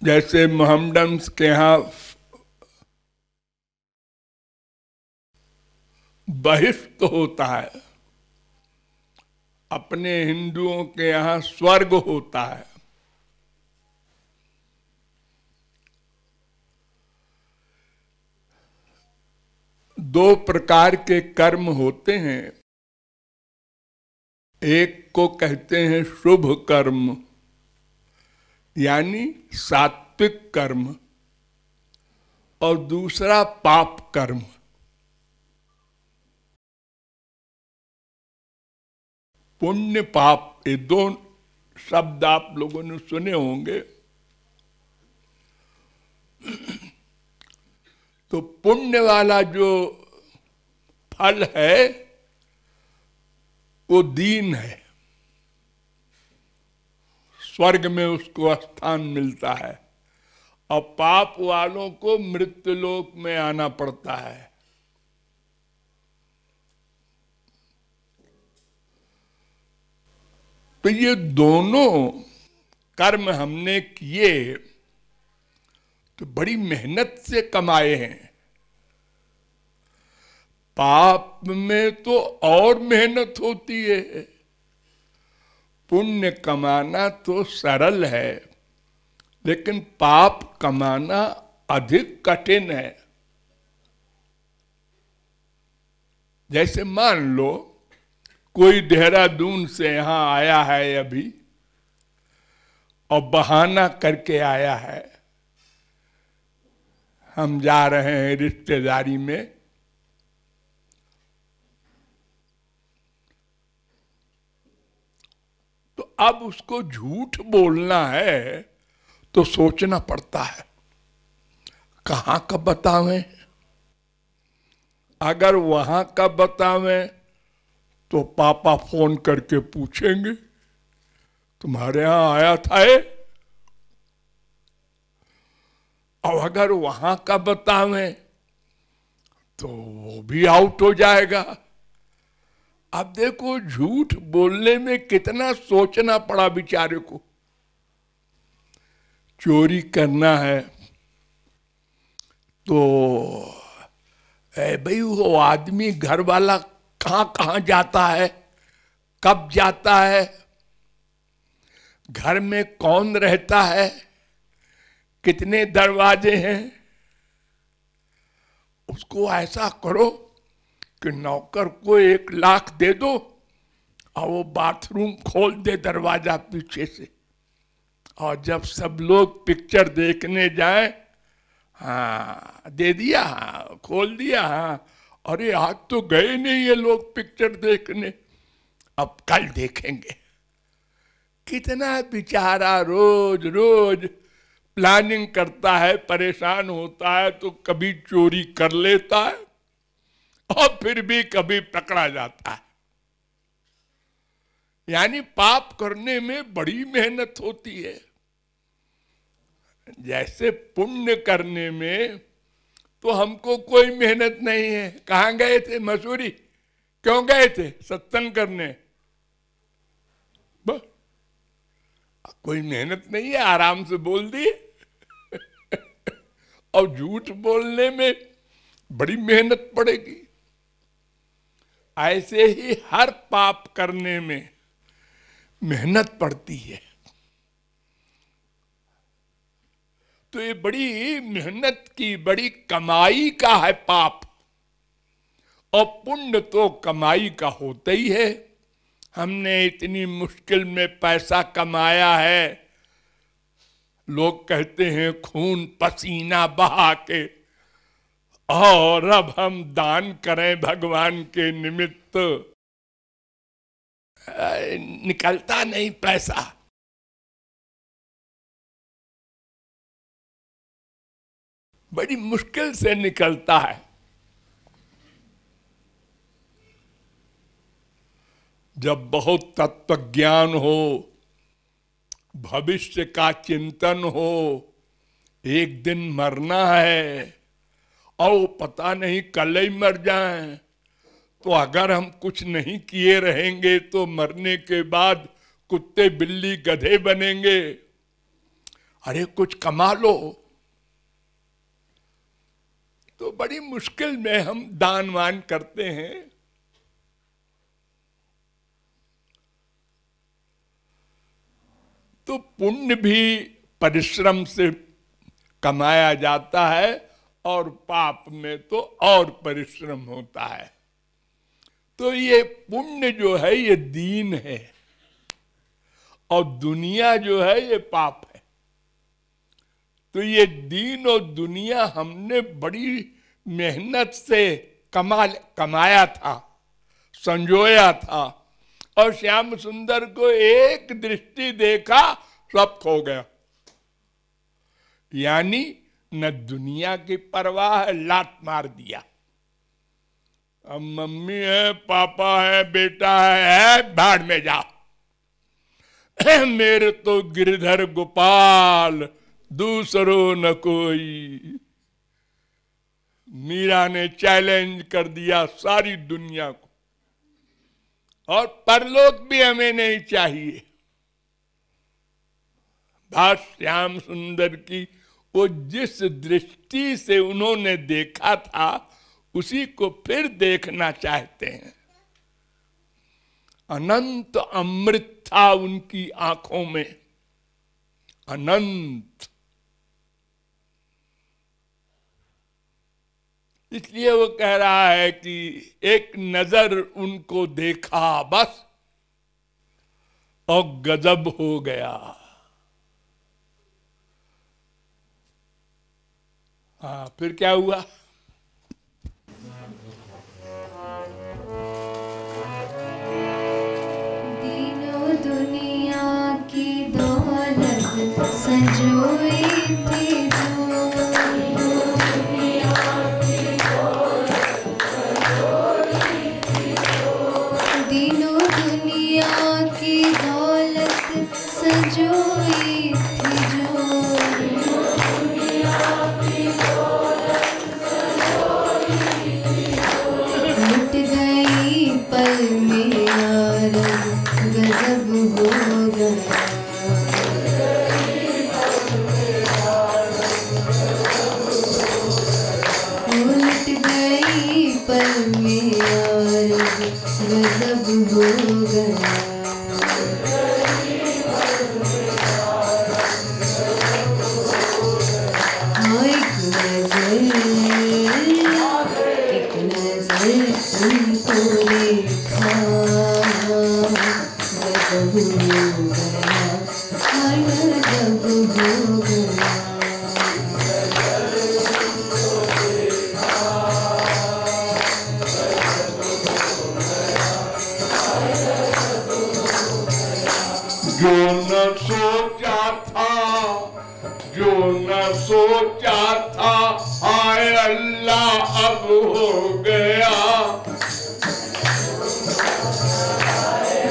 जैसे मोहम्मडन्स के यहाँ बहिष्ट होता है, अपने हिंदुओं के यहाँ स्वर्ग होता है। दो प्रकार के कर्म होते हैं, एक को कहते हैं शुभ कर्म यानी सात्विक कर्म, और दूसरा पाप कर्म। पुण्य पाप, ये दो शब्द आप लोगों ने सुने होंगे। तो पुण्य वाला जो फल है वो दीन है, स्वर्ग में उसको स्थान मिलता है, और पाप वालों को मृत्युलोक में आना पड़ता है। तो ये दोनों कर्म हमने किए तो बड़ी मेहनत से कमाए हैं। पाप में तो और मेहनत होती है, पुण्य कमाना तो सरल है, लेकिन पाप कमाना अधिक कठिन है। जैसे मान लो कोई देहरादून से यहां आया है अभी और बहाना करके आया है, हम जा रहे हैं रिश्तेदारी में, तो अब उसको झूठ बोलना है तो सोचना पड़ता है कहां का बतावें। अगर वहां का बतावें तो पापा फोन करके पूछेंगे तुम्हारे यहां आया था ये, और अगर वहां का बतावें तो वो भी आउट हो जाएगा। अब देखो झूठ बोलने में कितना सोचना पड़ा बेचारे को। चोरी करना है तो भाई वो आदमी घर वाला कहां कहां जाता है, कब जाता है, घर में कौन रहता है, कितने दरवाजे हैं। उसको ऐसा करो कि नौकर को 1 लाख दे दो और वो बाथरूम खोल दे दरवाजा पीछे से, और जब सब लोग पिक्चर देखने जाए, हाँ दे दिया, हाँ खोल दिया, हाँ अरे आज तो गए नहीं ये लोग पिक्चर देखने, अब कल देखेंगे। कितना बेचारा रोज रोज प्लानिंग करता है, परेशान होता है, तो कभी चोरी कर लेता है और फिर भी कभी पकड़ा जाता है। यानी पाप करने में बड़ी मेहनत होती है। जैसे पुण्य करने में तो हमको कोई मेहनत नहीं है। कहां गए थे? मसूरी। क्यों गए थे? सत्संग करने। बस, कोई मेहनत नहीं है, आराम से बोल दिए। और झूठ बोलने में बड़ी मेहनत पड़ेगी। ऐसे ही हर पाप करने में मेहनत पड़ती है। तो ये बड़ी मेहनत की, बड़ी कमाई का है पाप, और पुण्य तो कमाई का होता ही है। हमने इतनी मुश्किल में पैसा कमाया है, लोग कहते हैं खून पसीना बहा के, और अब हम दान करें भगवान के निमित्त, निकलता नहीं पैसा। बड़ी मुश्किल से निकलता है। जब बहुत तत्व ज्ञान हो, भविष्य का चिंतन हो, एक दिन मरना है और पता नहीं कल ही मर जाएं, तो अगर हम कुछ नहीं किए रहेंगे तो मरने के बाद कुत्ते बिल्ली गधे बनेंगे। अरे कुछ कमा लो। तो बड़ी मुश्किल में हम दान वान करते हैं। तो पुण्य भी परिश्रम से कमाया जाता है और पाप में तो और परिश्रम होता है। तो ये पुण्य जो है ये दीन है और दुनिया जो है ये पाप है। तो ये दीन और दुनिया हमने बड़ी मेहनत से कमाया था, संजोया था, और श्याम सुंदर को एक दृष्टि देखा सब खो गया। यानी न दुनिया की परवाह है, लात मार दिया। अब मम्मी है, पापा है, बेटा है, भाड़ में जाओ। मेरे तो गिरधर गोपाल दूसरो न कोई। मीरा ने चैलेंज कर दिया सारी दुनिया को, और परलोक भी हमें नहीं चाहिए। बस श्याम सुंदर की वो जिस दृष्टि से उन्होंने देखा था उसी को फिर देखना चाहते हैं। अनंत अमृत था उनकी आंखों में, अनंत। इसलिए वो कह रहा है कि एक नजर उनको देखा बस और गजब हो गया। हाँ, फिर क्या हुआ? तीनों दुनिया की दौलत संजोई थी जो, तीनों दुनिया की दौलत संजोई थी जो, लुट गई पल में यार गजब हो गया। लुट गई पल में यार गजब हो गया। एक नजर उनको देखा गजब हो गया, गजब हो गया। जो न सोचा था, जो न सोचा था, हाय अल्लाह अब हो गया।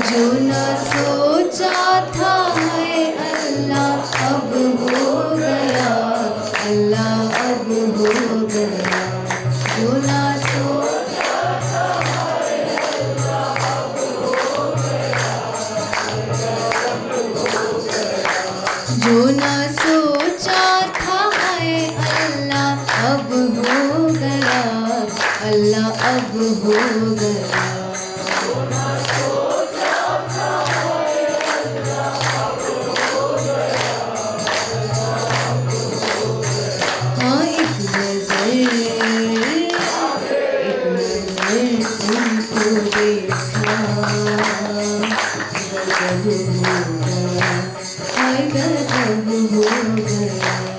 जो न सोचा था है अल्लाह अब हो गया, अल्लाह अब हो गया। जो न सोचा था है अल्लाह अब हो गया, जो न सोचा था है अल्लाह अब हो गया, अल्लाह अब हो गया। हाँ, एक नजर उनको देखा गजब हो गया, हाय गजब हो गया।